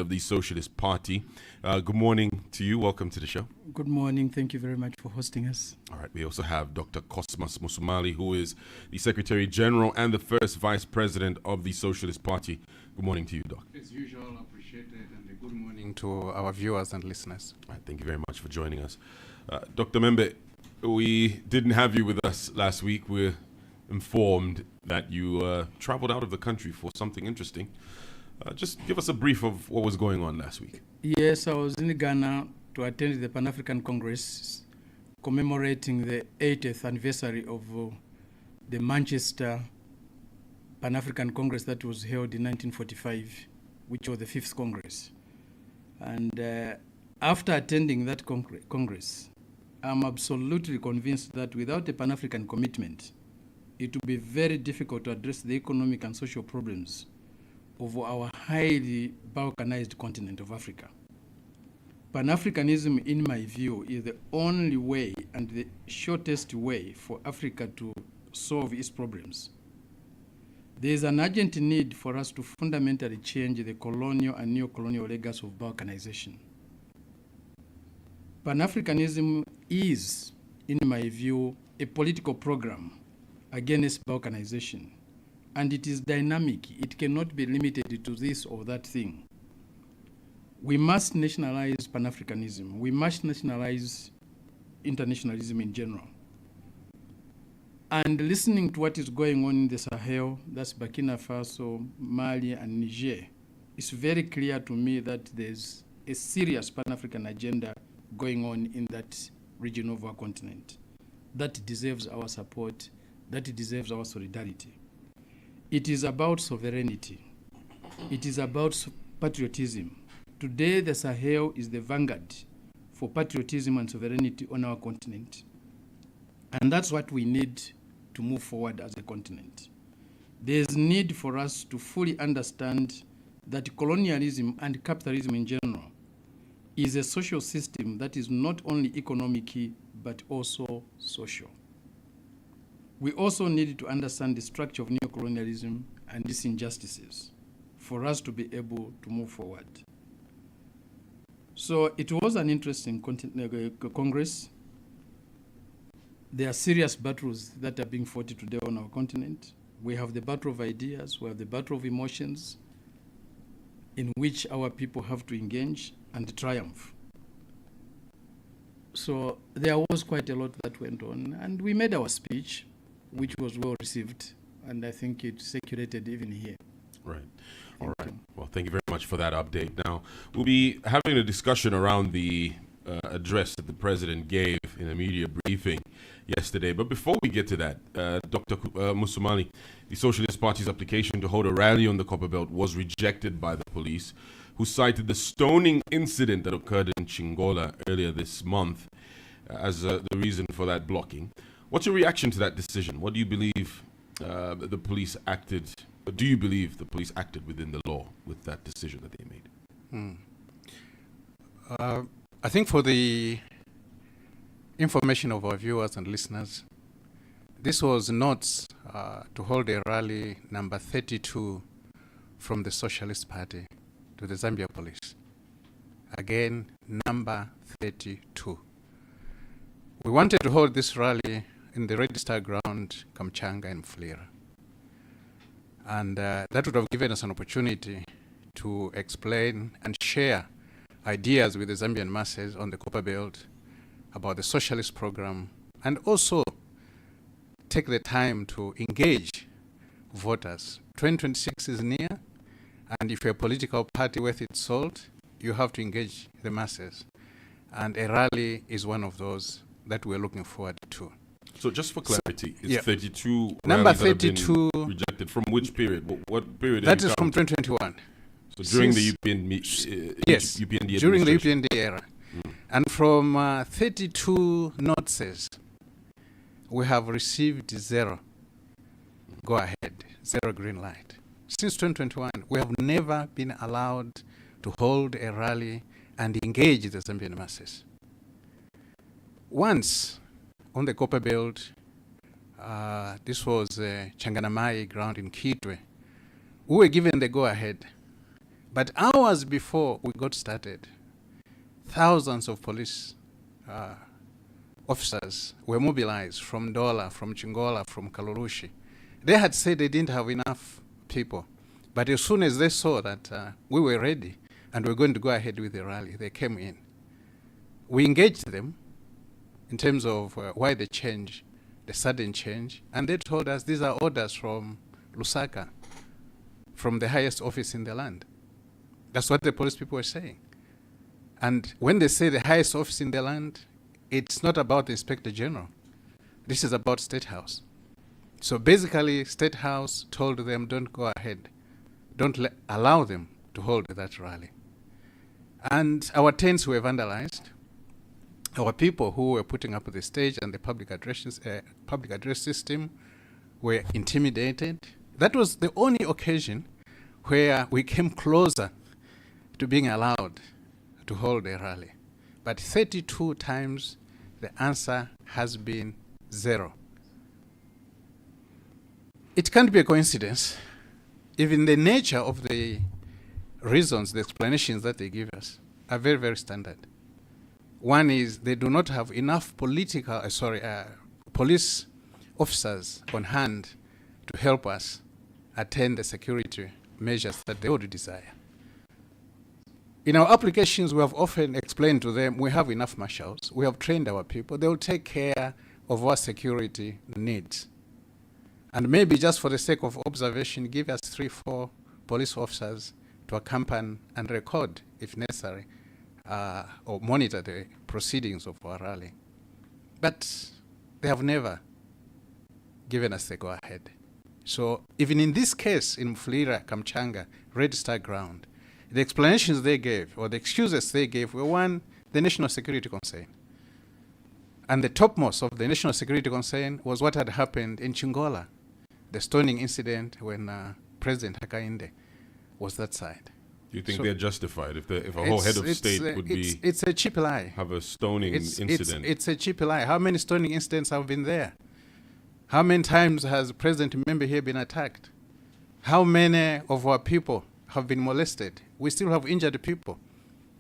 President of the Socialist Party. Good morning to you. Welcome to the show. Good morning. Thank you very much for hosting us. All right. We also have Dr. Cosmas Musumali, who is the Secretary General and the first Vice President of the Socialist Party. Good morning to you, Doc. As usual, appreciated, and a good morning to our viewers and listeners. All right, thank you very much for joining us. Dr. Membe, we didn't have you with us last week. We're informed that you traveled out of the country for something interesting. Just give us a brief of what was going on last week. Yes, I was in Ghana to attend the Pan-African Congress commemorating the 80th anniversary of the Manchester Pan-African Congress that was held in 1945, which was the 5th Congress. And after attending that Congress, I'm absolutely convinced that without a Pan-African commitment, it will be very difficult to address the economic and social problems of our highly balkanized continent of Africa. Pan-Africanism, in my view, is the only way and the shortest way for Africa to solve its problems. There is an urgent need for us to fundamentally change the colonial and neo-colonial legacy of balkanization. Pan-Africanism is, in my view, a political program against balkanization, and it is dynamic. It cannot be limited to this or that thing. We must nationalize Pan-Africanism. We must nationalize internationalism in general. And listening to what is going on in the Sahel, that's Burkina Faso, Mali, and Niger, it's very clear to me that there's a serious Pan-African agenda going on in that region of our continent that deserves our support, that deserves our solidarity. It is about sovereignty. It is about patriotism. Today, the Sahel is the vanguard for patriotism and sovereignty on our continent. And that's what we need to move forward as a continent. There's need for us to fully understand that colonialism and capitalism in general is a social system that is not only economic, but also social. We also need to understand the structure of neocolonialism and its injustices for us to be able to move forward. So it was an interesting Congress. There are serious battles that are being fought today on our continent. We have the battle of ideas, we have the battle of emotions, in which our people have to engage and triumph. So there was quite a lot that went on, and we made our speech, which was well received, and I think it circulated even here. Right. All right. Well, thank you very much for that update. Now, we'll be having a discussion around the address that the president gave in a media briefing yesterday. But before we get to that, Dr. Musumali, the Socialist Party's application to hold a rally on the Copperbelt was rejected by the police, who cited the stoning incident that occurred in Chingola earlier this month as the reason for that blocking. What's your reaction to that decision? What do you believe the police acted? Do you believe the police acted within the law with that decision that they made? I think for the information of our viewers and listeners, this was not to hold a rally number 32 from the Socialist Party to the Zambia police. Again, number 32. We wanted to hold this rally in the Register Ground, Kamchanga and Mfulira. And that would have given us an opportunity to explain and share ideas with the Zambian masses on the Copperbelt about the socialist program, and also take the time to engage voters. 2026 is near, and if you're a political party worth its salt, you have to engage the masses. And a rally is one of those that we're looking forward to. So just for clarity, it's 32 number rallies 32 that have been rejected. From which period? What period? That is from 2021. So during the UPND, yes, UPND during the UPND era. And from 32 notices, we have received 0 go ahead, 0 green light. Since 2021, we have never been allowed to hold a rally and engage the Zambian masses. Once on the Copperbelt, this was Changanamai ground in Kitwe, we were given the go-ahead But hours before we got started, thousands of police officers were mobilized from Dola, from Chingola, from Kalurushi. They had said they didn't have enough people. But as soon as they saw that we were ready and we were going to go ahead with the rally, they came in. We engaged them in terms of why the change, the sudden change, and they told us these are orders from Lusaka, from the highest office in the land. That's what the police people were saying. And when they say the highest office in the land, it's not about the Inspector General. This is about State House. So basically, State House told them, don't go ahead. Don't allow them to hold that rally. And our tents were vandalized. Our people who were putting up the stage and the public address system were intimidated. That was the only occasion where we came closer to being allowed to hold a rally. But 32 times the answer has been 0. It can't be a coincidence. Even the nature of the reasons, the explanations that they give us are very, very standard. One is they do not have enough police officers on hand to help us attain the security measures that they would desire. In our applications, we have often explained to them, we have enough marshals, we have trained our people, they will take care of our security needs. And maybe just for the sake of observation, give us 3-4 police officers to accompany and record, if necessary, or monitor the proceedings of our rally. But they have never given us the go-ahead. So even in this case, in Mfulira, Kamchanga, Red Star Ground, the explanations they gave, or the excuses they gave, were one, the national security concern. And the topmost of the national security concern was what had happened in Chingola, the stoning incident when President Hakainde was that side. Do you think they're justified if a whole head of state would be... It's a cheap lie. Have a stoning incident? It's a cheap lie. How many stoning incidents have been there? How many times has President Mbembe here been attacked? How many of our people have been molested? We still have injured people.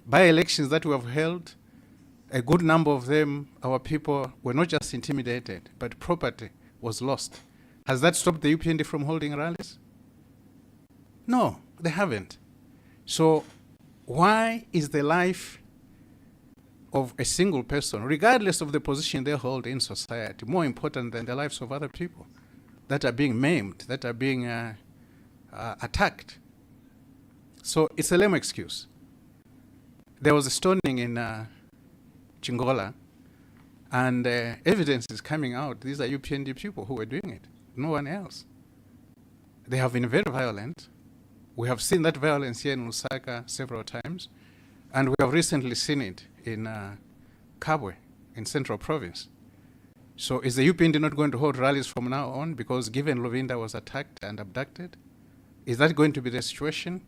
By elections that we have held, a good number of them, our people were not just intimidated, but property was lost. Has that stopped the UPND from holding rallies? No, they haven't. So why is the life of a single person, regardless of the position they hold in society, more important than the lives of other people that are being maimed, that are being attacked? So it's a lame excuse. There was a stoning in Chingola, and evidence is coming out. These are UPND people who were doing it, no one else. They have been very violent. We have seen that violence here in Lusaka several times, and we have recently seen it in Kabwe, in Central Province. So is the UPND not going to hold rallies from now on because given Lovinda was attacked and abducted? Is that going to be the situation?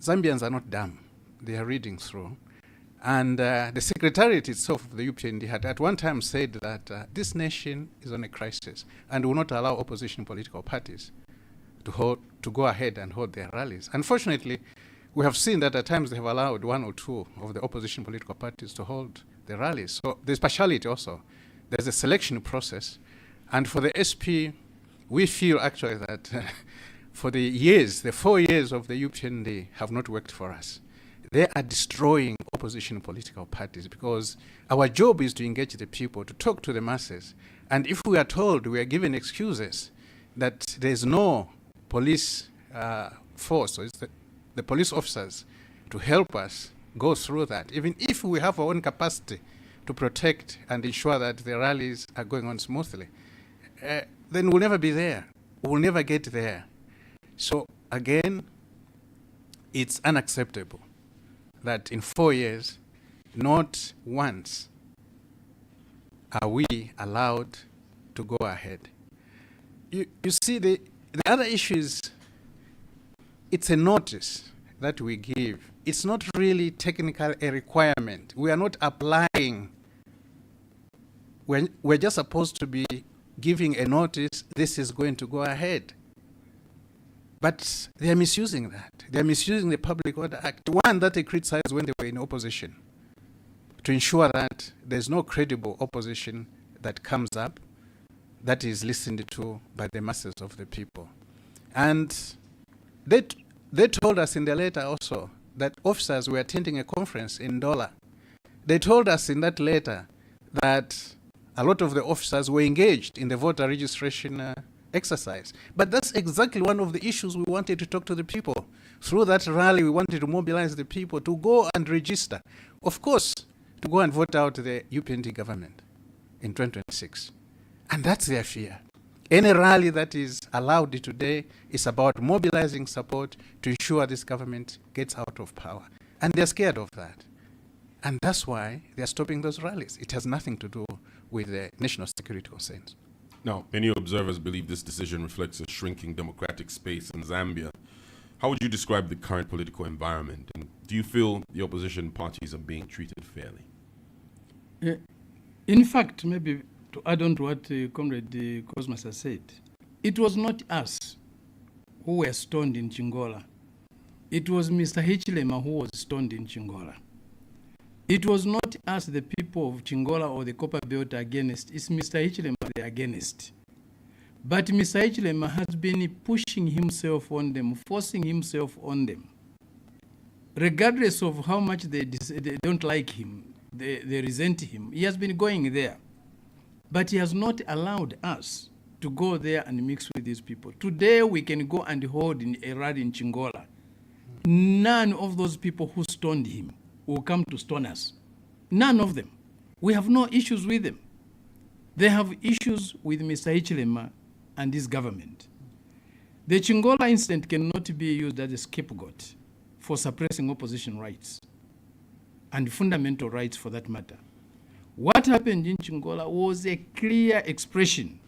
Zambians are not dumb. They are reading through. And the Secretariat itself of the UPND had at one time said that this nation is on a crisis and will not allow opposition political parties to go ahead and hold their rallies. Unfortunately, we have seen that at times they have allowed 1 or 2 of the opposition political parties to hold the rallies. So there's partiality also. There's a selection process. And for the SP, we feel actually that for the 4 years of the UPND have not worked for us. They are destroying opposition political parties because our job is to engage the people, to talk to the masses. And if we are told, we are given excuses that there's no police force, or it's the police officers to help us go through that, even if we have our own capacity to protect and ensure that the rallies are going on smoothly, then we'll never be there. We'll never get there. So again, it's unacceptable that in 4 years, not once are we allowed to go ahead. You see, the other issue is it's a notice that we give. It's not really technically a requirement. We are not applying. We're just supposed to be giving a notice, this is going to go ahead. But they are misusing that. They are misusing the Public Order Act, one that they criticized when they were in opposition, to ensure that there's no credible opposition that comes up that is listened to by the masses of the people. And they told us in the letter also that officers were attending a conference in Ndola. They told us in that letter that a lot of the officers were engaged in the voter registration exercise. But that's exactly one of the issues we wanted to talk to the people. Through that rally, we wanted to mobilize the people to go and register. Of course, to go and vote out the UPND government in 2026. And that's their fear. Any rally that is allowed today is about mobilizing support to ensure this government gets out of power. And they're scared of that. And that's why they're stopping those rallies. It has nothing to do with the national security concerns. Now, many observers believe this decision reflects a shrinking democratic space in Zambia. How would you describe the current political environment? And do you feel the opposition parties are being treated fairly? In fact, maybe to add on to what Comrade Cosmas has said, it was not us who were stoned in Chingola. It was Mr. Hichilema who was stoned in Chingola. It was not us, the people of Chingola or the Copper Belt, against. It's Mr. Hichilema they're against. But Mr. Hichilema has been pushing himself on them, forcing himself on them. Regardless of how much they don't like him, they resent him, he has been going there. But he has not allowed us to go there and mix with these people. Today we can go and hold a rally in Chingola. None of those people who stoned him will come to stone us. None of them. We have no issues with them. They have issues with Mr. Hichilema and his government. The Chingola incident cannot be used as a scapegoat for suppressing opposition rights and fundamental rights for that matter. What happened in Chingola was a clear expression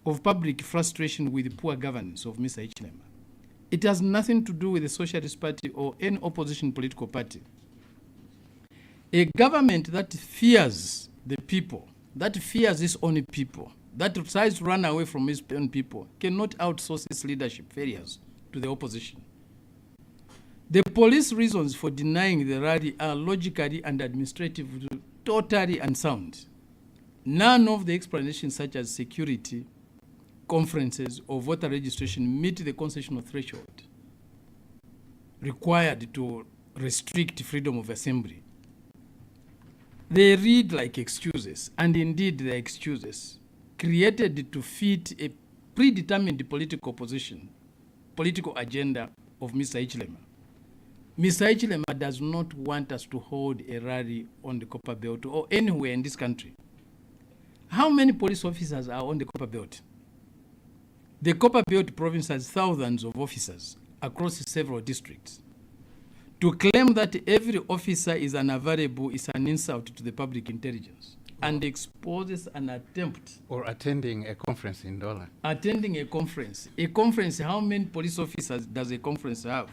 of public frustration with the poor governance of Mr. Hichilema. It has nothing to do with the Socialist Party or any opposition political party. A government that fears the people, that fears its own people, that tries to run away from its own people, cannot outsource its leadership failures to the opposition. The police reasons for denying the rally are logically and administratively totally unsound. None of the explanations such as security, conferences, or voter registration meet the constitutional threshold required to restrict freedom of assembly. They read like excuses, and indeed they are excuses created to fit a predetermined political position, political agenda of Mr. Hichilema. Mr. Hichilema does not want us to hold a rally on the Copper Belt or anywhere in this country. How many police officers are on the Copper Belt? The Copper Belt province has thousands of officers across several districts. To claim that every officer is unavailable is an insult to the public intelligence and exposes an attempt. Or attending a conference in Ndola. Attending a conference. A conference, how many police officers does a conference have?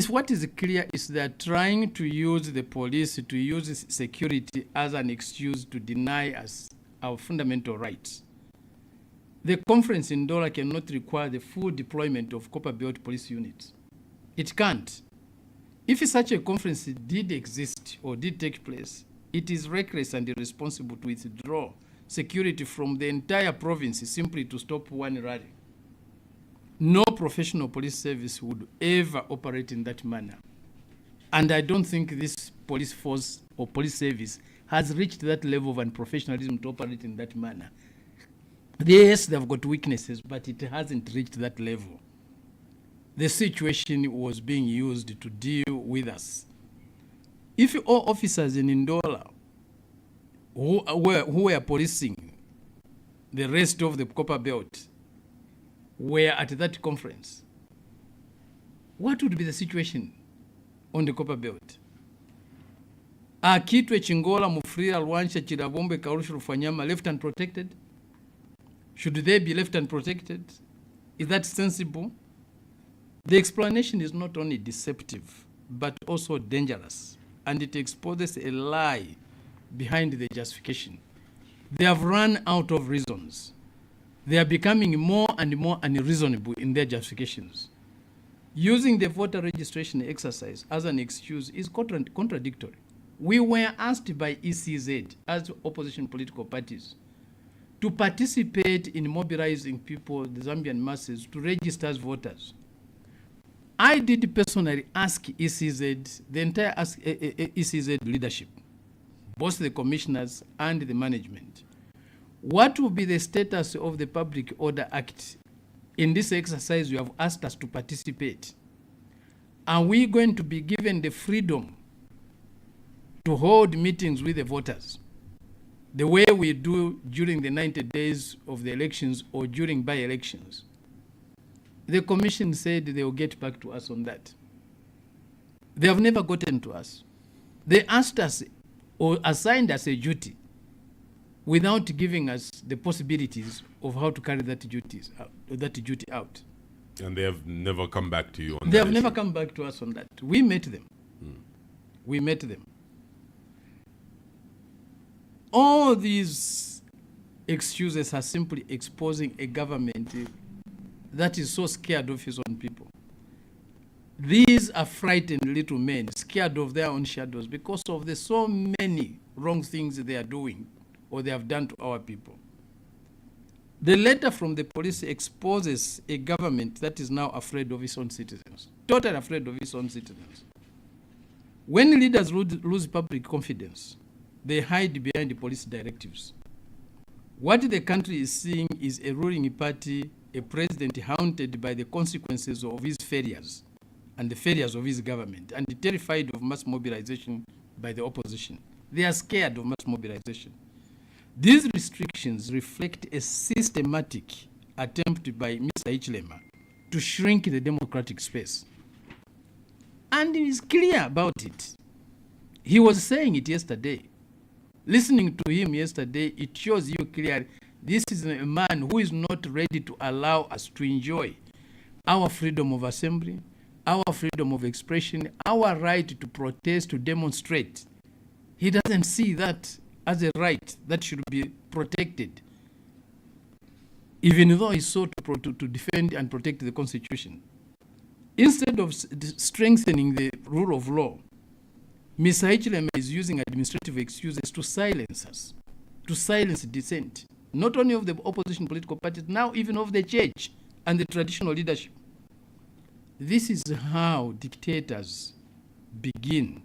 What is clear is that trying to use the police, to use security as an excuse to deny us our fundamental rights. The conference in Ndola cannot require the full deployment of Copper Belt police units. It can't. If such a conference did exist or did take place, it is reckless and irresponsible to withdraw security from the entire province simply to stop one rally. No professional police service would ever operate in that manner. And I don't think this police force or police service has reached that level of unprofessionalism to operate in that manner. Yes, they've got weaknesses, but it hasn't reached that level. The situation was being used to deal with us. If all officers in Ndola who were policing the rest of the Copper Belt were at that conference, what would be the situation on the Copper Belt? Are Kitwe, Chingola, Mufrira, Luancha, Chirabombe, Karusha, Rufanyama left unprotected? Should they be left unprotected? Is that sensible? The explanation is not only deceptive, but also dangerous, and it exposes a lie behind the justification. They have run out of reasons. They are becoming more and more unreasonable in their justifications. Using the voter registration exercise as an excuse is contradictory. We were asked by ECZ as opposition political parties to participate in mobilizing people, the Zambian masses, to register as voters. I did personally ask ECZ, the entire ECZ leadership, both the commissioners and the management, what will be the status of the Public Order Act in this exercise you have asked us to participate? Are we going to be given the freedom to hold meetings with the voters the way we do during the 90 days of the elections or during by-elections? The commission said they will get back to us on that. They have never gotten to us. They asked us or assigned us a duty without giving us the possibilities of how to carry that duty out. And they have never come back to you on that. They have never come back to us on that. We met them. We met them. All these excuses are simply exposing a government that is so scared of his own people. These are frightened little men, scared of their own shadows because of the so many wrong things they are doing or they have done to our people. The letter from the police exposes a government that is now afraid of its own citizens, totally afraid of its own citizens. When leaders lose public confidence, they hide behind the police directives. What the country is seeing is a ruling party, a president haunted by the consequences of his failures and the failures of his government, and terrified of mass mobilization by the opposition. They are scared of mass mobilization. These restrictions reflect a systematic attempt by Mr. Hichilema to shrink the democratic space. And he is clear about it. He was saying it yesterday. Listening to him yesterday, it shows you clearly this is a man who is not ready to allow us to enjoy our freedom of assembly, our freedom of expression, our right to protest, to demonstrate. He doesn't see that as a right that should be protected, even though he sought to defend and protect the Constitution. Instead of strengthening the rule of law, Mr. Hichilema is using administrative excuses to silence us, to silence dissent, not only of the opposition political parties, now even of the church and the traditional leadership. This is how dictators begin.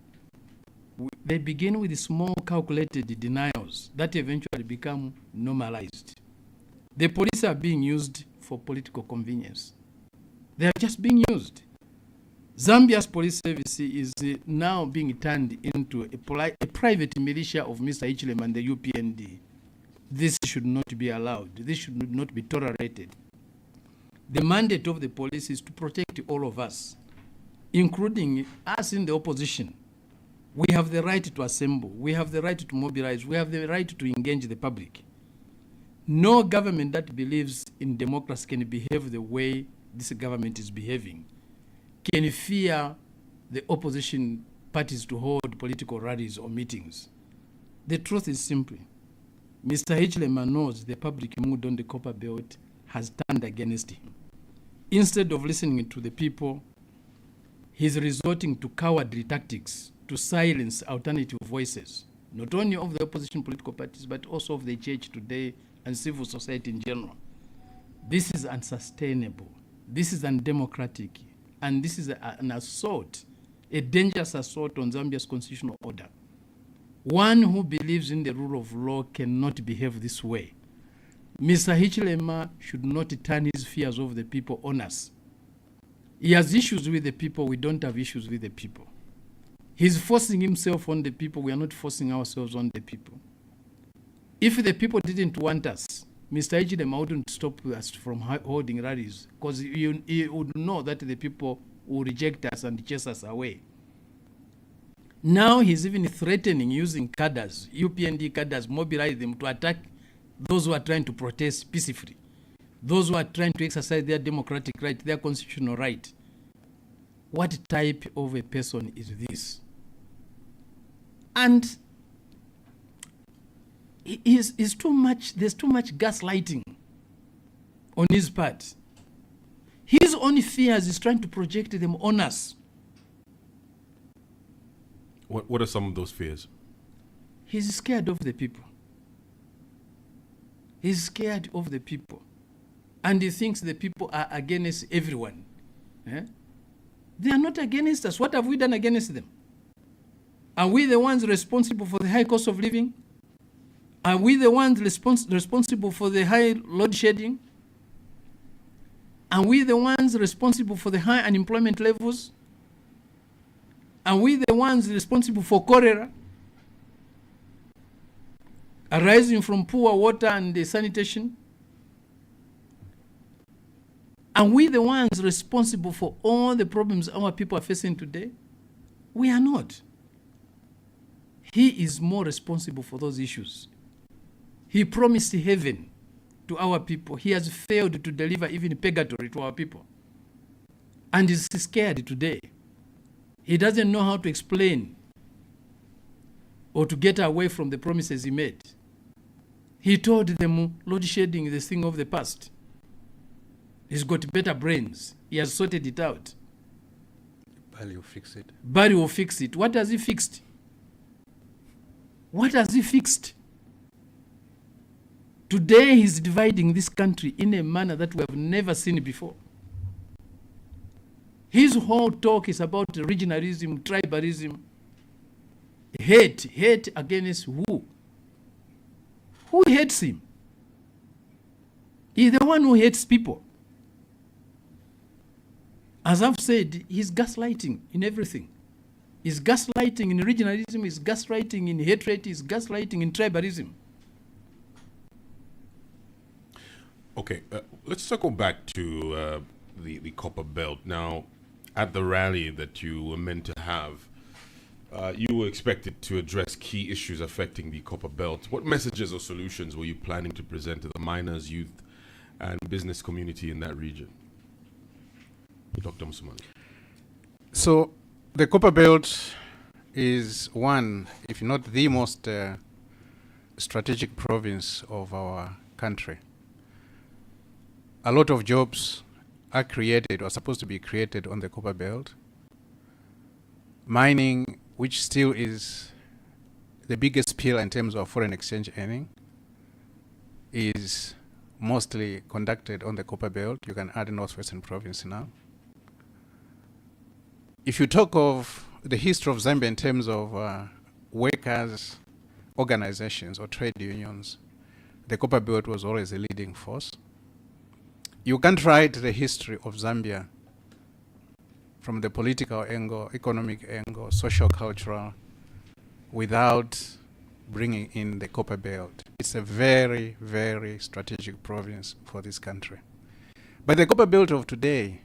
They begin with small calculated denials that eventually become normalized. The police are being used for political convenience. They are just being used. Zambia's police service is now being turned into a private militia of Mr. Hichilema and the UPND. This should not be allowed. This should not be tolerated. The mandate of the police is to protect all of us, including us in the opposition. We have the right to assemble. We have the right to mobilize. We have the right to engage the public. No government that believes in democracy can behave the way this government is behaving, can fear the opposition parties to hold political rallies or meetings. The truth is simply, Mr. Hichilema knows the public mood on the Copper Belt has turned against him. Instead of listening to the people, he's resorting to cowardly tactics to silence alternative voices, not only of the opposition political parties, but also of the church today and civil society in general. This is unsustainable. This is undemocratic. And this is an assault, a dangerous assault on Zambia's constitutional order. One who believes in the rule of law cannot behave this way. Mr. Hichilema should not turn his fears of the people on us. He has issues with the people. We don't have issues with the people. He's forcing himself on the people. We are not forcing ourselves on the people. If the people didn't want us, Mr. Hichilema wouldn't stop us from holding rallies, because he would know that the people will reject us and chase us away. Now he's even threatening using cadres, UPND cadres, mobilize them to attack those who are trying to protest peacefully, those who are trying to exercise their democratic right, their constitutional right. What type of a person is this? And there's too much gaslighting. on his part. His own fears is trying to project them on us. What are some of those fears? He's scared of the people. He's scared of the people. And he thinks the people are against everyone. Eh? They are not against us. What have we done against them? Are we the ones responsible for the high cost of living? Are we the ones responsible for the high load shedding? Are we the ones responsible for the high unemployment levels? Are we the ones responsible for cholera arising from poor water and sanitation? Are we the ones responsible for all the problems our people are facing today? We are not. He is more responsible for those issues. He promised heaven to our people. He has failed to deliver even purgatory to our people. And is scared today. He doesn't know how to explain or to get away from the promises he made. He told them load shedding is the thing of the past. He's got better brains. He has sorted it out. Barry will fix it. Barry will fix it. What has he fixed? What has he fixed? Today he's dividing this country in a manner that we have never seen before. His whole talk is about regionalism, tribalism, hate against who? Who hates him? He's the one who hates people. As I've said, he's gaslighting in everything. He's gaslighting in regionalism, he's gaslighting in hatred, he's gaslighting in tribalism. Okay, let's circle back to the Copper Belt. Now, at the rally that you were meant to have, you were expected to address key issues affecting the Copper Belt. What messages or solutions were you planning to present to the miners, youth, and business community in that region? Dr. Musumani. So, the Copper Belt is one, if not the most strategic province of our country. A lot of jobs are created or supposed to be created on the Copper Belt. Mining, which still is the biggest pillar in terms of foreign exchange earning, is mostly conducted on the Copper Belt. You can add Northwestern Province now. If you talk of the history of Zambia in terms of workers' organizations or trade unions, the Copper Belt was always a leading force. You can't write the history of Zambia from the political angle, economic angle, social, cultural, without bringing in the Copper Belt. It's a very, very strategic province for this country. But the Copper Belt of today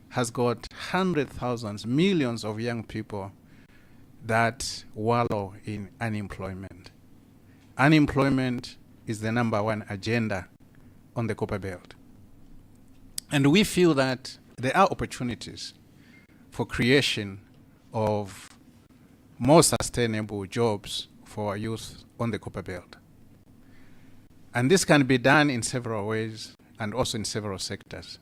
has got hundreds, thousands, millions of young people that wallow in unemployment. Unemployment is the number one agenda on the Copper Belt. And we feel that there are opportunities for creation of more sustainable jobs for our youth on the Copper Belt. And this can be done in several ways and also in several sectors.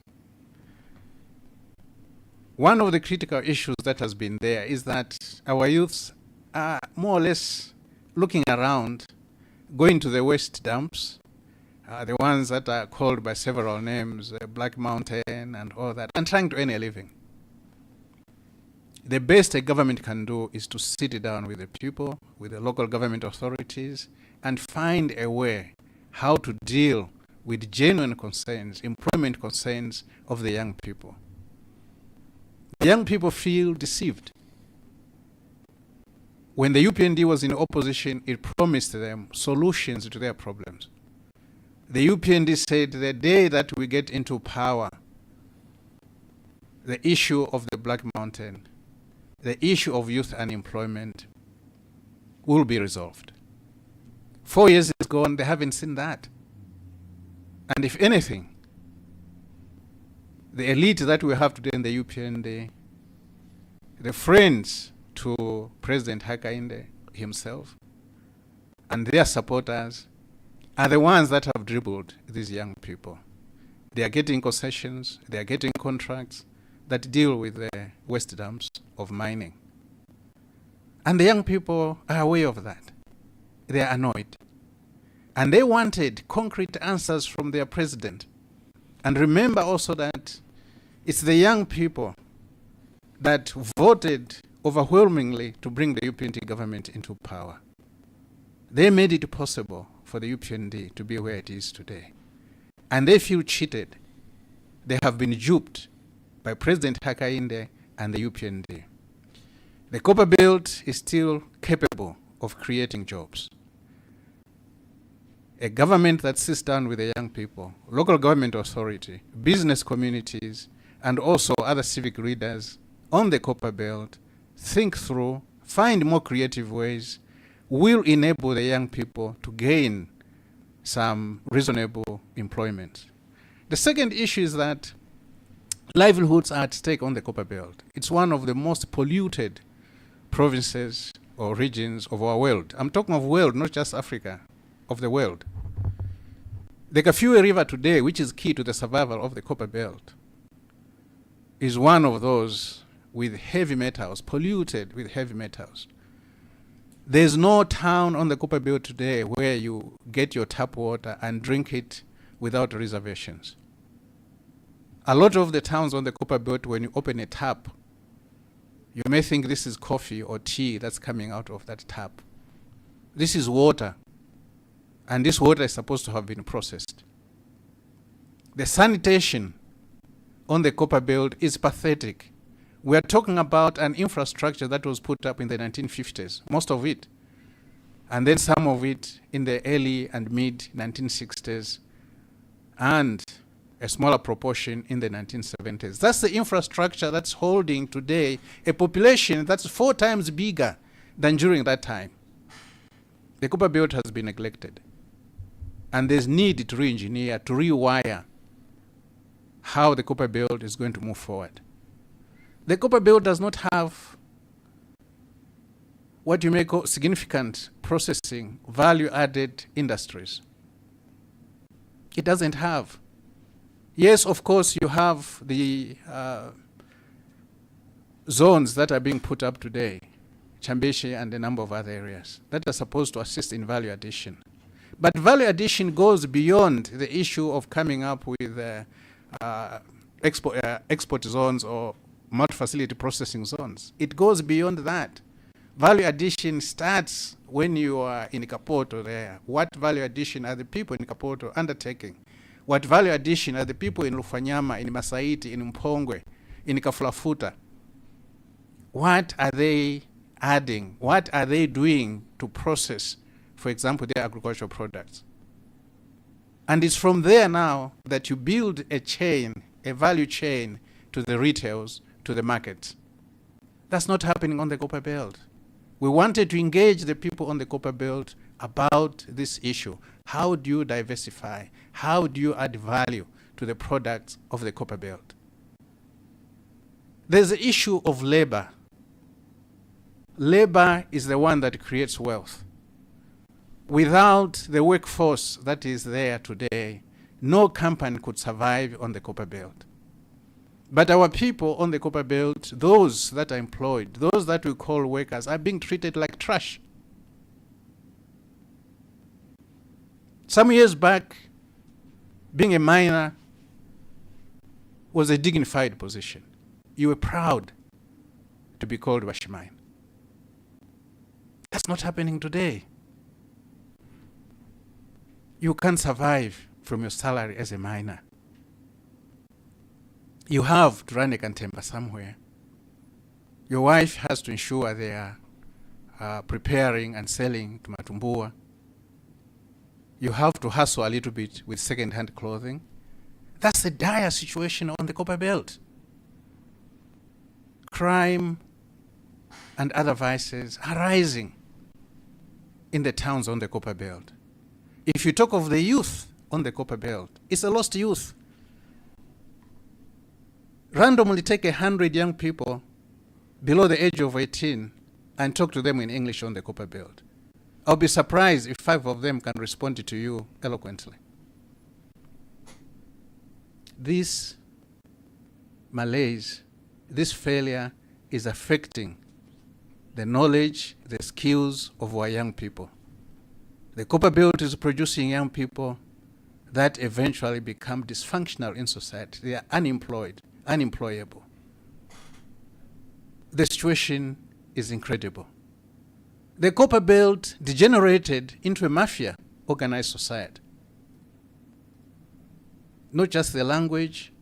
One of the critical issues that has been there is that our youths are more or less looking around, going to the waste dumps, the ones that are called by several names, Black Mountain and all that, and trying to earn a living. The best a government can do is to sit down with the people, with the local government authorities, and find a way how to deal with genuine concerns, employment concerns of the young people. The young people feel deceived. When the UPND was in opposition, it promised them solutions to their problems. The UPND said the day that we get into power, the issue of the Black Mountain, the issue of youth unemployment will be resolved. 4 years is gone, they haven't seen that. And if anything, the elite that we have today in the UPND, the friends to President Hakainde himself, and their supporters, are the ones that have dribbled these young people. They are getting concessions, they are getting contracts that deal with the waste dumps of mining. And the young people are aware of that. They are annoyed. And they wanted concrete answers from their president. And remember also that it's the young people that voted overwhelmingly to bring the UPND government into power. They made it possible for the UPND to be where it is today. And they feel cheated. They have been duped by President Hakainde and the UPND. The Copper Belt is still capable of creating jobs. A government that sits down with the young people, local government authority, business communities, and also other civic leaders on the Copper Belt, think through, find more creative ways, will enable the young people to gain some reasonable employment. The second issue is that livelihoods are at stake on the Copper Belt. It's one of the most polluted provinces or regions of our world. I'm talking of world, not just Africa, of the world. The Kafue River today, which is key to the survival of the Copper Belt, is one of those with heavy metals, polluted with heavy metals. There's no town on the Copper Belt today where you get your tap water and drink it without reservations. A lot of the towns on the Copper Belt, when you open a tap, you may think this is coffee or tea that's coming out of that tap. This is water, and this water is supposed to have been processed. The sanitation on the Copper Belt is pathetic. We are talking about an infrastructure that was put up in the 1950s, most of it, and then some of it in the early and mid 1960s, and a smaller proportion in the 1970s. That's the infrastructure that's holding today a population that's 4 times bigger than during that time. The Copper Belt has been neglected. And there's need to re-engineer, to rewire how the Copper Belt is going to move forward. The Copper Belt does not have what you may call significant processing, value-added industries. It doesn't have. Yes, of course, you have the zones that are being put up today, Chambeshi and a number of other areas, that are supposed to assist in value addition. But value addition goes beyond the issue of coming up with export zones or multi-facility processing zones. It goes beyond that. Value addition starts when you are in Kapoto there. What value addition are the people in Kapoto undertaking? What value addition are the people in Lufanyama, in Masaiti, in Mpongwe, in Kafulafuta? What are they adding? What are they doing to process, for example, their agricultural products? And it's from there now that you build a chain, a value chain to the retails, to the markets. That's not happening on the Copper Belt. We wanted to engage the people on the Copper Belt about this issue. How do you diversify? How do you add value to the products of the Copper Belt? There's the issue of labor. Labor is the one that creates wealth. Without the workforce that is there today, no company could survive on the Copper Belt. But our people on the Copper Belt, those that are employed, those that we call workers, are being treated like trash. Some years back, being a miner was a dignified position. You were proud to be called Washimine. That's not happening today. You can't survive from your salary as a miner. You have to run a cantemba somewhere. Your wife has to ensure they are preparing and selling to Matumbua. You have to hustle a little bit with second-hand clothing. That's a dire situation on the Copper Belt. Crime and other vices are rising in the towns on the Copper Belt. If you talk of the youth on the Copper Belt, it's a lost youth. Randomly take 100 young people below the age of 18 and talk to them in English on the Copper Belt. I'll be surprised if 5 of them can respond to you eloquently. this malaise, this failure is affecting the knowledge, the skills of our young people. The Copper Belt is producing young people that eventually become dysfunctional in society. They are unemployed, unemployable. The situation is incredible. The Copper Belt degenerated into a mafia organized society. Not just the language,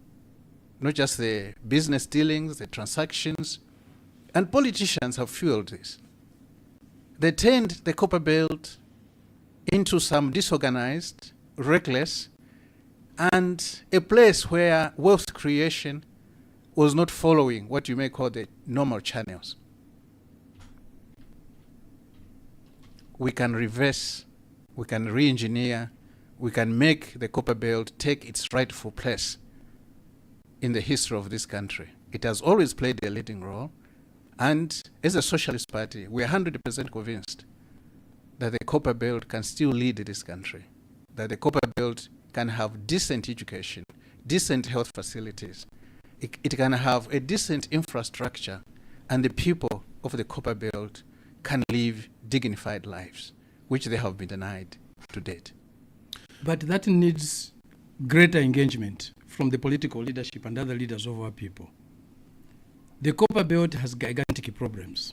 not just the business dealings, the transactions, and politicians have fueled this. They turned the Copper Belt into some disorganized, reckless, and a place where wealth creation was not following what you may call the normal channels. We can reverse, we can re-engineer, we can make the Copper Belt take its rightful place in the history of this country. It has always played a leading role, and as a Socialist Party, we are 100% convinced that the Copper Belt can still lead this country, that the Copper Belt can have decent education, decent health facilities, it can have a decent infrastructure, and the people of the Copper Belt can live dignified lives, which they have been denied to date. But that needs greater engagement from the political leadership and other leaders of our people. The Copper Belt has gigantic problems.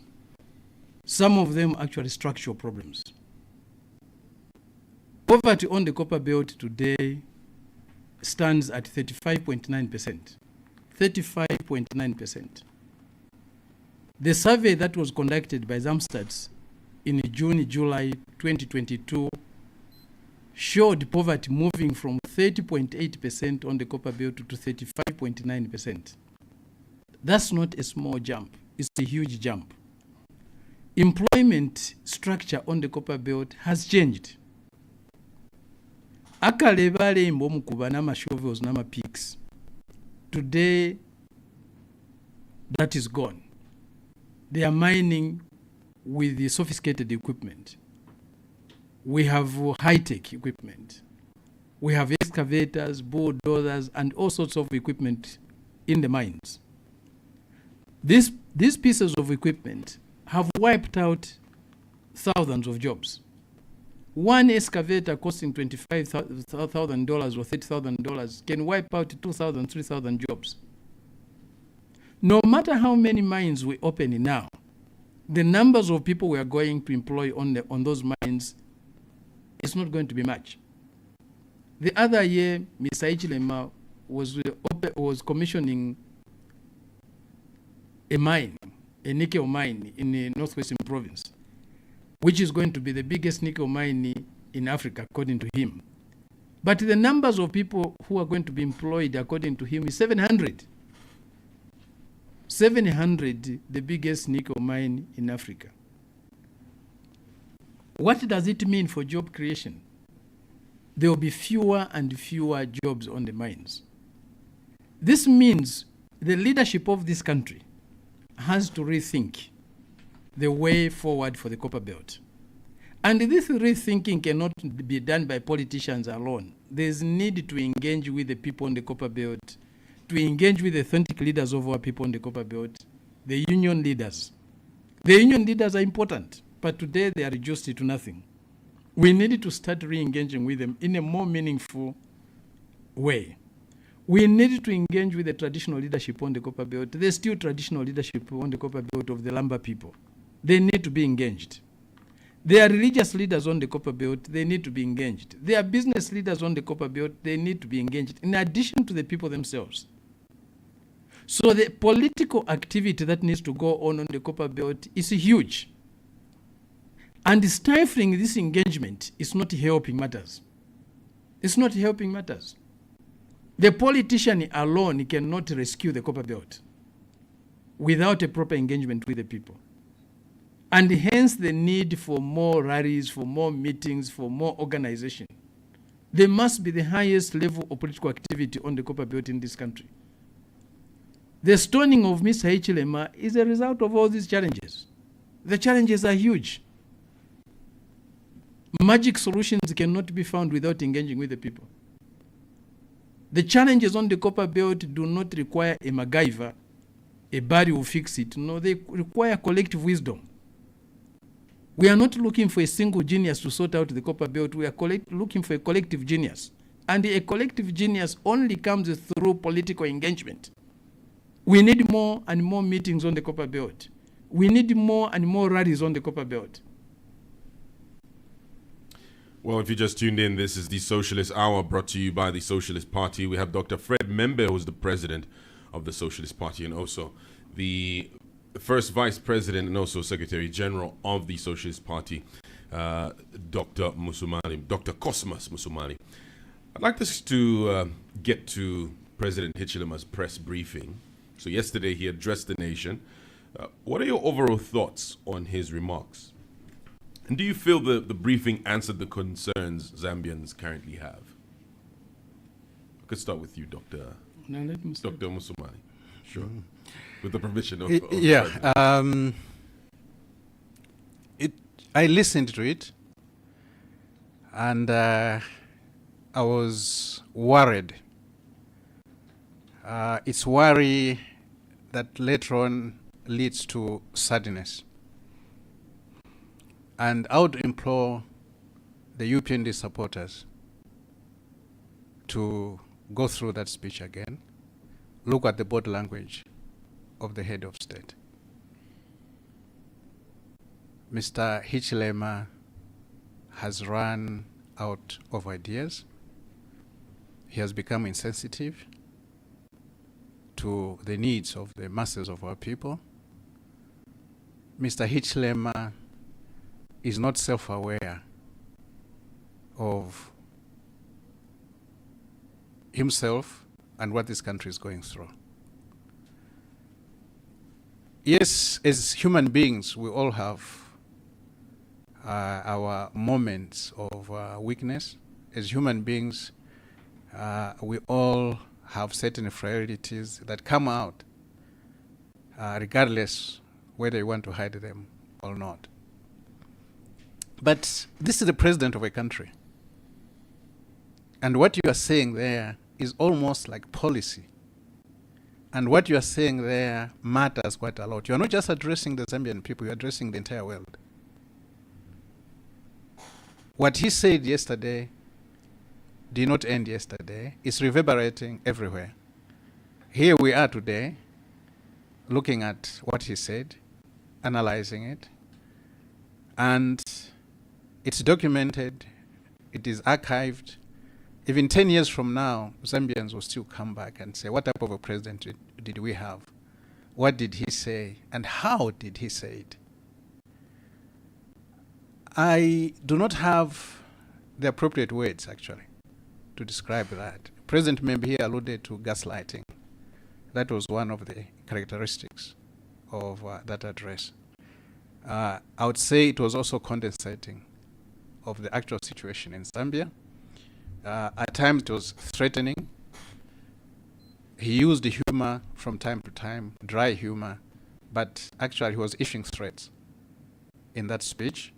Some of them actually structural problems. Poverty on the Copper Belt today stands at 35.9%. 35.9%. The survey that was conducted by Zamstats in June-July 2022 showed poverty moving from 30.8% on the Copper Belt to 35.9%. That's not a small jump, it's a huge jump. Employment structure on the Copper Belt has changed. Akale balemba omukuba n'amashovels n'amapicks. Today, that is gone. They are mining with the sophisticated equipment. We have high-tech equipment. We have excavators, bulldozers, and all sorts of equipment in the mines. These pieces of equipment have wiped out thousands of jobs. One excavator costing $25,000 or $30,000 can wipe out 2,000, 3,000 jobs. No matter how many mines we open now, the numbers of people we are going to employ on those mines is not going to be much. The other year, Mr. Ichilema was commissioning a mine, a nickel mine in the northwestern province, which is going to be the biggest nickel mine in Africa, according to him. But the numbers of people who are going to be employed, according to him, is 700. 700, the biggest nickel mine in Africa. What does it mean for job creation? There will be fewer and fewer jobs on the mines. This means the leadership of this country has to rethink the way forward for the Copper Belt. And this rethinking cannot be done by politicians alone. There's need to engage with the people on the Copper Belt, to engage with the authentic leaders of our people on the Copper Belt, the union leaders. The union leaders are important, but today they are reduced to nothing. We need to start re-engaging with them in a more meaningful way. We need to engage with the traditional leadership on the Copper Belt. There's still traditional leadership on the Copper Belt of the Lamba people. They need to be engaged. There are religious leaders on the Copper Belt. They need to be engaged. There are business leaders on the Copper Belt. They need to be engaged, in addition to the people themselves. So the political activity that needs to go on the Copper Belt is huge. And stifling this engagement is not helping matters. It's not helping matters. The politician alone cannot rescue the Copper Belt without a proper engagement with the people. And hence the need for more rallies, for more meetings, for more organization. There must be the highest level of political activity on the Copper Belt in this country. The stoning of Mr. Ichilema is a result of all these challenges. The challenges are huge. Magic solutions cannot be found without engaging with the people. The challenges on the copper belt do not require a MacGyver, a Barry will fix it. No, they require collective wisdom. We are not looking for a single genius to sort out the copper belt. We are looking for a collective genius. And a collective genius only comes through political engagement. We need more and more meetings on the copper belt. We need more and more rallies on the copper belt. Well, if you just tuned in, this is the Socialist Hour brought to you by the Socialist Party. We have Dr. Fred Membe, who's the president of the Socialist Party and also the first vice president and also secretary general of the Socialist Party, Dr. Musumali, Dr. Cosmas Musumali. I'd like us to get to President Hichilema's press briefing. So yesterday he addressed the nation. What are your overall thoughts on his remarks? And do you feel the briefing answered the concerns Zambians currently have? I could start with you, Dr. Now let me start. Dr. Musumali. Sure. With the permission of I listened to it, and I was worried. It's worry that later on leads to sadness. And I would implore the UPND supporters to go through that speech again, look at the body language of the head of state. Mr. Hichilema has run out of ideas. He has become insensitive to the needs of the masses of our people. Mr. Hichilema is not self-aware of himself and what this country is going through. Yes, as human beings, we all have our moments of weakness. As human beings, we all have certain frailties that come out, regardless whether you want to hide them or not. But this is the president of a country. And what you are saying there is almost like policy. And what you are saying there matters quite a lot. You are not just addressing the Zambian people, you are addressing the entire world. What he said yesterday did not end yesterday. It's reverberating everywhere. Here we are today, looking at what he said, analyzing it, and it's documented, it is archived. Even 10 years from now, Zambians will still come back and say, what type of a president did we have? What did he say? And how did he say it? I do not have the appropriate words, actually, to describe that. President Membe here alluded to gaslighting. That was one of the characteristics of that address. I would say it was also condensating of the actual situation in Zambia. At times it was threatening. He used humor from time to time, dry humor, but actually he was issuing threats in that speech.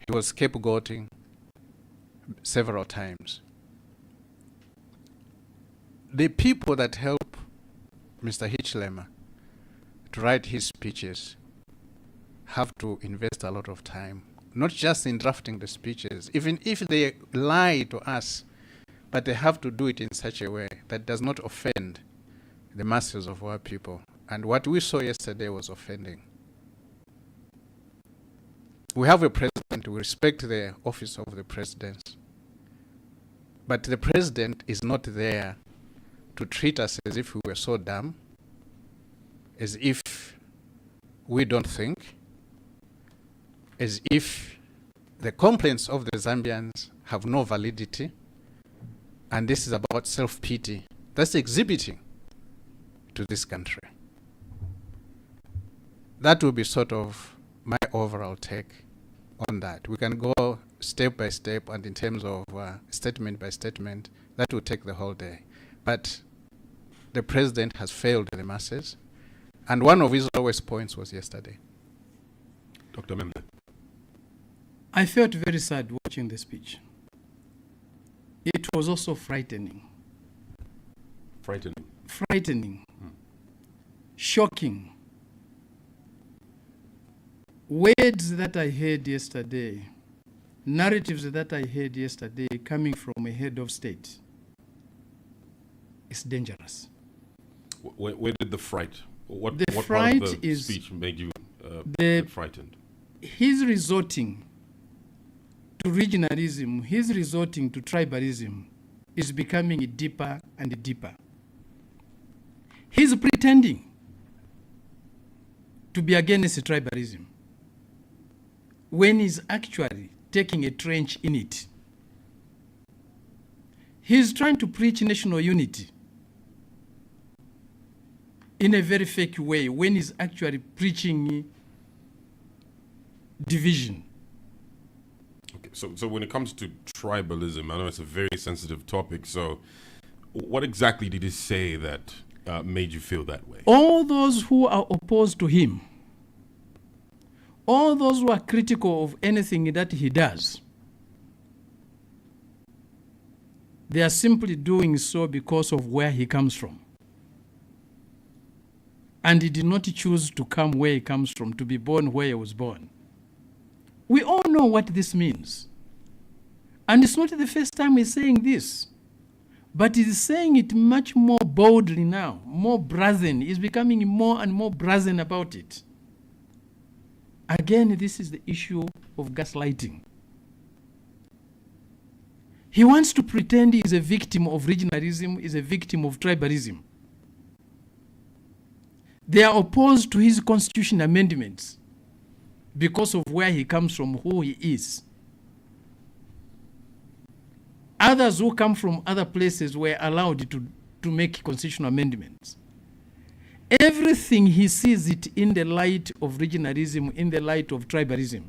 He was scapegoating several times. The people that help Mr. Hichilema to write his speeches have to invest a lot of time, not just in drafting the speeches, even if they lie to us, but they have to do it in such a way that does not offend the masses of our people. And what we saw yesterday was offending. We have a president, we respect the office of the president, but the president is not there to treat us as if we were so dumb, as if we don't think, as if the complaints of the Zambians have no validity, and this is about self-pity. That's exhibiting to this country. That will be sort of my overall take on that. We can go step by step, and in terms of statement by statement, that will take the whole day. But the president has failed the masses, and one of his lowest points was yesterday. Dr. Membe. I felt very sad watching the speech. It was also frightening. frightening, shocking. Words that I heard yesterday, narratives that I heard yesterday coming from a head of state is dangerous. Where did the fright? What The part of fright the is speech made you the- get frightened? He's resorting to regionalism, he's resorting to tribalism, is becoming deeper and deeper. He's pretending to be against tribalism when he's actually taking a trench in it. He's trying to preach national unity in a very fake way when he's actually preaching division. Okay, so when it comes to tribalism, I know it's a very sensitive topic. So, what exactly did he say that made you feel that way? All those who are opposed to him, all those who are critical of anything that he does, they are simply doing so because of where he comes from. And he did not choose to come where he comes from, to be born where he was born. We all know what this means. And it's not the first time he's saying this. But he's saying it much more boldly now, more brazen. He's becoming more and more brazen about it. Again, this is the issue of gaslighting. He wants to pretend he is a victim of regionalism, is a victim of tribalism. They are opposed to his constitution amendments because of where he comes from, who he is. Others who come from other places were allowed to make constitutional amendments. Everything he sees it in the light of regionalism, in the light of tribalism.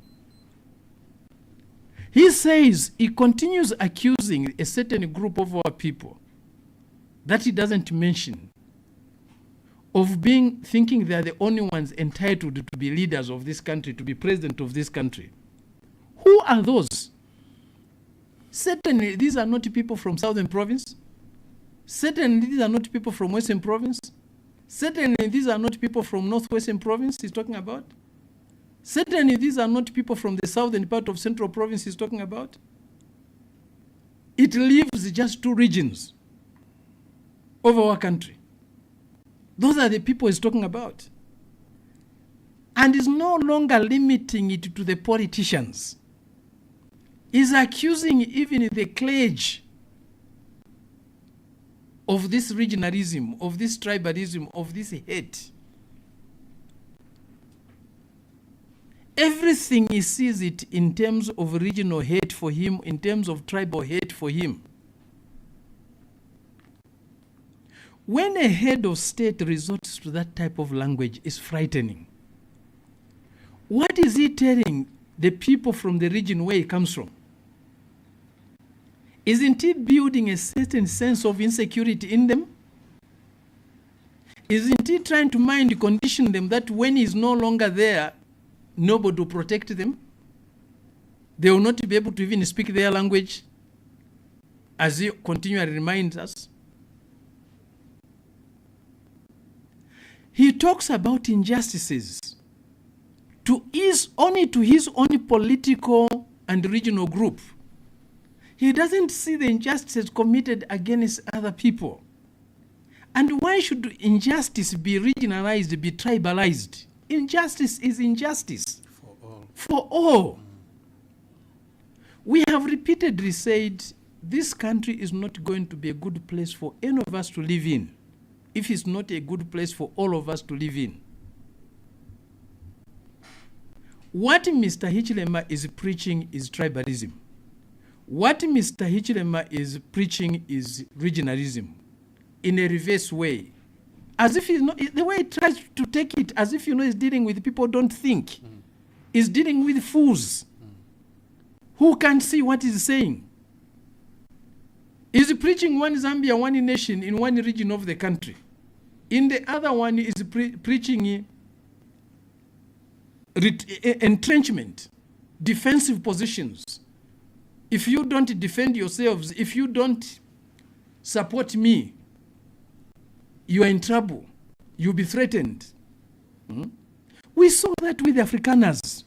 He says, he continues accusing a certain group of our people that he doesn't mention of thinking they are the only ones entitled to be leaders of this country, to be president of this country. Who are those? Certainly, these are not people from Southern Province. Certainly, these are not people from Western Province. Certainly, these are not people from Northwestern Province he's talking about. Certainly, these are not people from the southern part of Central Province he's talking about. It leaves just two regions of our country. Those are the people he's talking about. And is no longer limiting it to the politicians. He's accusing even the clergy of this regionalism, of this tribalism, of this hate. Everything he sees it in terms of regional hate for him, in terms of tribal hate for him. When a head of state resorts to that type of language, it's frightening. What is he telling the people from the region where he comes from? Isn't he building a certain sense of insecurity in them? Isn't he trying to mind condition them that when he's no longer there, nobody will protect them? They will not be able to even speak their language, as he continually reminds us. He talks about injustices only to his own political and regional group. He doesn't see the injustices committed against other people. And why should injustice be regionalized, be tribalized? Injustice is injustice. For all. We have repeatedly said this country is not going to be a good place for any of us to live in, if it's not a good place for all of us to live in. What Mr. Hichilema is preaching is tribalism. What Mr. Hichilema is preaching is regionalism in a reverse way. As if he's not, the way he tries to take it, as if he's dealing with people who don't think. He's dealing with fools who can't see what he's saying. He's preaching one Zambia, one nation in one region of the country. In the other one is preaching entrenchment, defensive positions. If you don't defend yourselves, if you don't support me, you are in trouble. You'll be threatened. We saw that with the Afrikaners.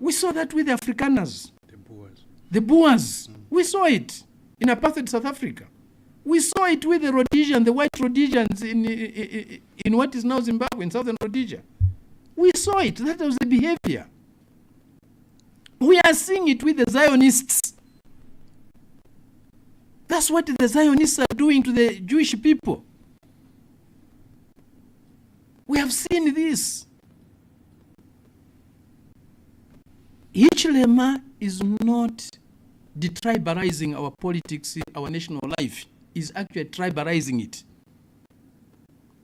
We saw that with the Afrikaners. The Boers. We saw it in apartheid South Africa. We saw it with the Rhodesians, the white Rhodesians in what is now Zimbabwe, in southern Rhodesia. We saw it. That was the behavior. We are seeing it with the Zionists. That's what the Zionists are doing to the Jewish people. We have seen this. Hichilema is not detribalizing our politics, our national life. Is actually tribalizing it.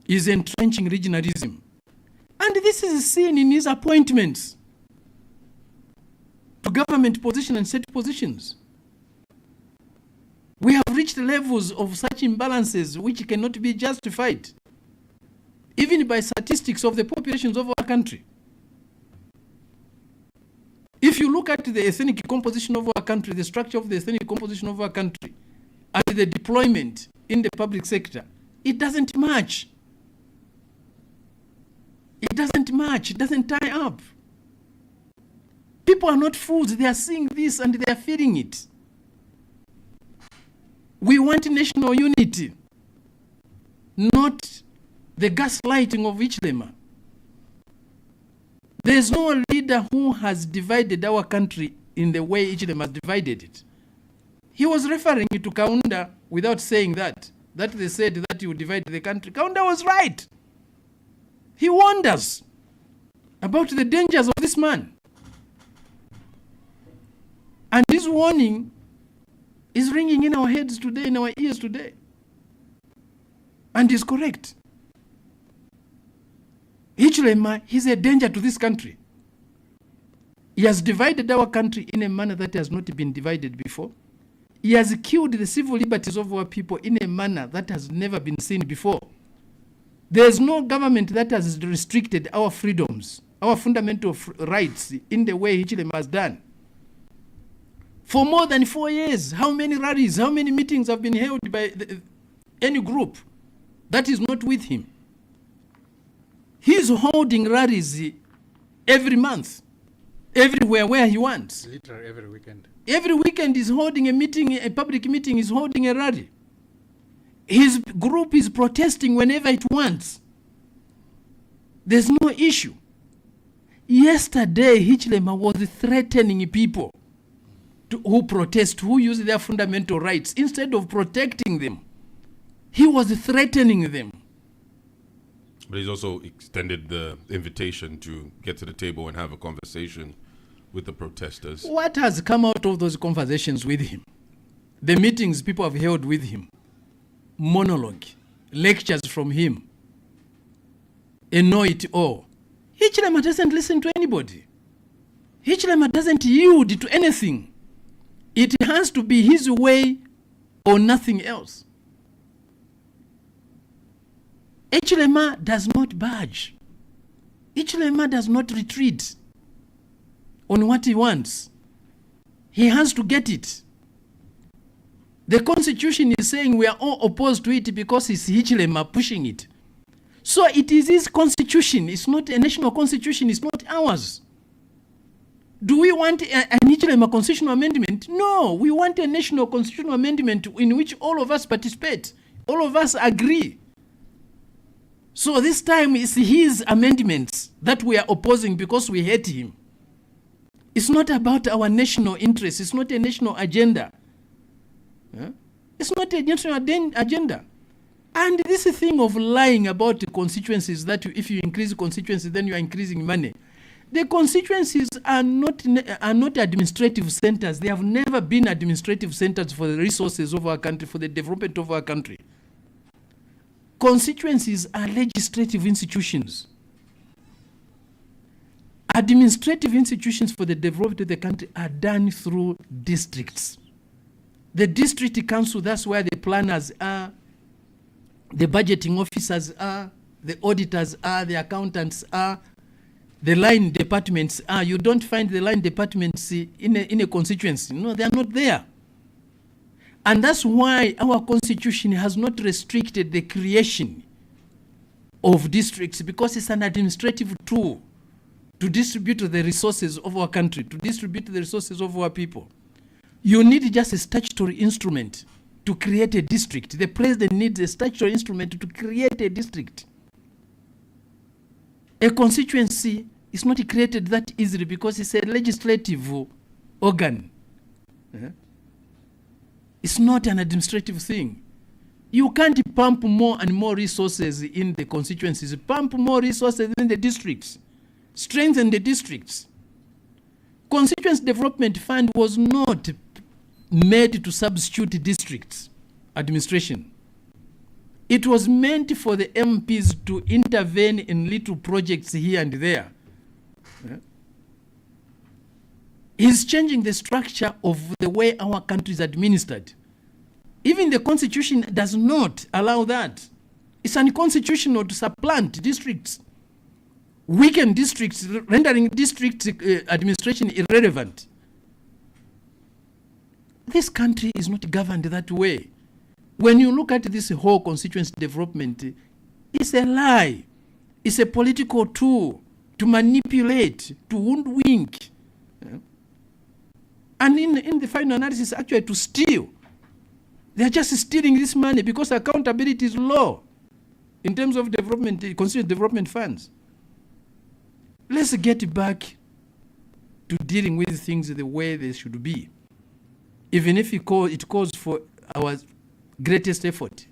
Is entrenching regionalism. And this is seen in his appointments to government positions and state positions. We have reached levels of such imbalances which cannot be justified, even by statistics of the populations of our country. If you look at the ethnic composition of our country, the structure of the ethnic composition of our country, and the deployment in the public sector, it doesn't match. It doesn't match. It doesn't tie up. People are not fools. They are seeing this and they are feeling it. We want national unity, not the gaslighting of Hichilema. There is no leader who has divided our country in the way Hichilema has divided it. He was referring to Kaunda without saying that they said that you divide the country. Kaunda was right. He warned us about the dangers of this man. And this warning is ringing in our heads today, in our ears today. And is correct. Hichilema, he's a danger to this country. He has divided our country in a manner that has not been divided before. He has killed the civil liberties of our people in a manner that has never been seen before. There is no government that has restricted our freedoms, our fundamental rights in the way Hichilema has done. For more than 4 years, how many rallies, how many meetings have been held by any group that is not with him? He is holding rallies every month, everywhere where he wants. Literally every weekend. Every weekend is holding a meeting, a public meeting, is holding a rally. His group is protesting whenever it wants. There's no issue. Yesterday, Hichilema was threatening people who protest, who use their fundamental rights. Instead of protecting them, he was threatening them. But he's also extended the invitation to get to the table and have a conversation with the protesters. What has come out of those conversations with him? The meetings people have held with him. Monologue. Lectures from him. A know-it-all. Hichilema doesn't listen to anybody. Hichilema doesn't yield to anything. It has to be his way or nothing else. Hichilema does not budge. Hichilema does not retreat on what he wants. He has to get it. The constitution is saying we are all opposed to it because it's Hichilema pushing it. So it is his constitution. It's not a national constitution. It's not ours. Do we want an Hichilema constitutional amendment? No, we want a national constitutional amendment in which all of us participate. All of us agree. So this time it's his amendments that we are opposing because we hate him. It's not about our national interests. It's not a national agenda. It's not a national agenda. And this thing of lying about the constituencies, that if you increase constituencies, then you are increasing money. The constituencies are not administrative centers. They have never been administrative centers for the resources of our country, for the development of our country. Constituencies are legislative institutions. Administrative institutions for the development of the country are done through districts. The district council, that's where the planners are, the budgeting officers are, the auditors are, the accountants are, the line departments are. You don't find the line departments in a constituency. No, they are not there. And that's why our constitution has not restricted the creation of districts, because it's an administrative tool to distribute the resources of our country, to distribute the resources of our people. You need just a statutory instrument to create a district. The president needs a statutory instrument to create a district. A constituency is not created that easily because it's a legislative organ. It's not an administrative thing. You can't pump more and more resources in the constituencies. Pump more resources in the districts. Strengthen the districts. Constituency Development Fund was not made to substitute districts administration. It was meant for the MPs to intervene in little projects here and there. He's changing the structure of the way our country is administered. Even the constitution does not allow that. It's unconstitutional to supplant districts, weaken districts, rendering district administration irrelevant. This country is not governed that way. When you look at this whole constituency development, it's a lie. It's a political tool to manipulate, to hoodwink. And in the final analysis, actually to steal. They're just stealing this money because accountability is low in terms of development, constituency development funds. Let's get back to dealing with things the way they should be. Even if it calls for our greatest effort.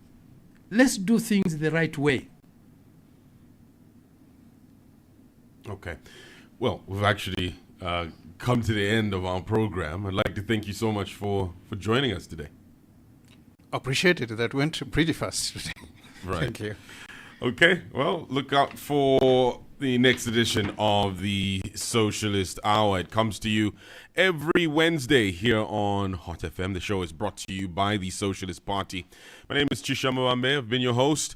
Let's do things the right way. Okay. Well, we've actually come to the end of our program. I'd like to thank you so much for joining us today. Appreciate it. That went pretty fast today. Right. Thank you. Okay. Well, look out for the next edition of the Socialist Hour. It comes to you every Wednesday here on Hot FM. The show is brought to you by the Socialist Party. My name is Chisha Mwambe. I've been your host.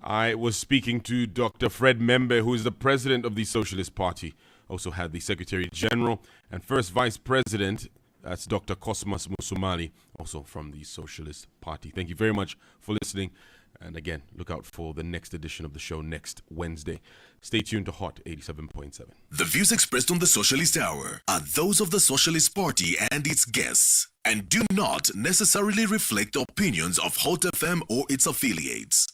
I was speaking to Dr. Fred Membe, who is the president of the Socialist Party. Also had the Secretary General and First Vice President, that's Dr. Cosmas Musumali, also from the Socialist Party. Thank you very much for listening. And again, look out for the next edition of the show next Wednesday. Stay tuned to Hot 87.7. The views expressed on the Socialist Hour are those of the Socialist Party and its guests, and do not necessarily reflect the opinions of Hot FM or its affiliates.